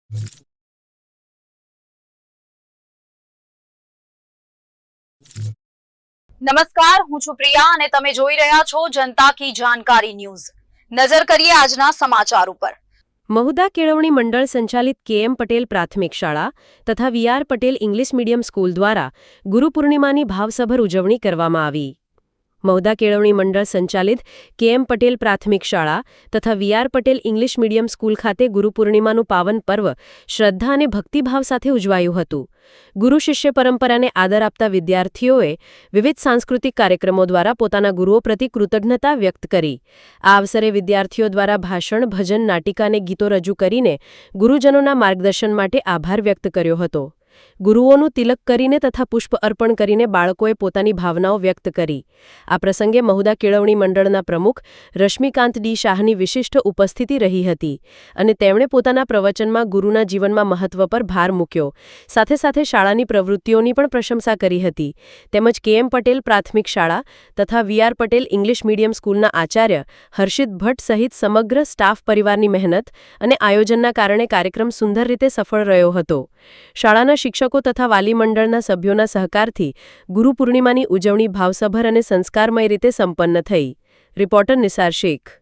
નમસ્કાર, હું છું પ્રિયા અને તમે જોઈ રહ્યા છો જનતા કી જાણકારી ન્યૂઝ। નજર કરીએ આજના સમાચાર ઉપર। મહુધા કેળવણી મંડળ સંચાલિત કે.એમ. પટેલ પ્રાથમિક શાળા તથા VR. Patel English medium school દ્વારા ગુરુ પૂર્ણિમાની ભાવસભર ઉજવણી કરવામાં આવી। મહુધા કેળવણી મંડળ સંચાલિત કે.એમ. પટેલ પ્રાથમિક શાળા તથા VR. Patel English medium school ખાતે ગુરુ પૂર્ણિમાનું પાવન પર્વ શ્રદ્ધા અને ભક્તિભાવ સાથે ઉજવાયું હતું। ગુરુ શિષ્ય પરંપરાને આદર આપતા વિદ્યાર્થીઓએ વિવિધ સાંસ્કૃતિક કાર્યક્રમો દ્વારા પોતાના ગુરુઓ પ્રતિ કૃતજ્ઞતા વ્યક્ત કરી। આ અવસરે વિદ્યાર્થીઓ દ્વારા ભાષણ, ભજન, નાટિકા અને ગીતો રજૂ કરીને ગુરુજનોના માર્ગદર્શન માટે આભાર વ્યક્ત કર્યો હતો। ગુરુઓનું તિલક કરીને તથા પુષ્પ અર્પણ કરીને બાળકોએ પોતાની ભાવનાઓ વ્યક્ત કરી। આ પ્રસંગે મહુધા કેળવણી મંડળના પ્રમુખ રશ્મિકાંત ડી શાહની વિશિષ્ટ ઉપસ્થિતિ રહી હતી અને તેમણે પોતાના પ્રવચનમાં ગુરુના જીવનમાં મહત્વ પર ભાર મૂક્યો। સાથે સાથે શાળાની પ્રવૃત્તિઓની પણ પ્રશંસા કરી હતી। તેમજ કે.એમ. પટેલ પ્રાથમિક શાળા તથા વી.આર. પટેલ ઇંગ્લિશ મીડિયમ સ્કૂલના આચાર્ય હર્ષિત ભટ્ટ સહિત સમગ્ર સ્ટાફ પરિવારની મહેનત અને આયોજનના કારણે કાર્યક્રમ સુંદર રીતે સફળ રહ્યો હતો। શાળાના શિક્ષકો તથા વાલી મંડળના સભ્યોના સહકારથી ગુરુ પૂર્ણિમાની ઉજવણી ભાવસભર અને સંસ્કારમય રીતે સંપન્ન થઈ। રિપોર્ટર નિસાર શેખ।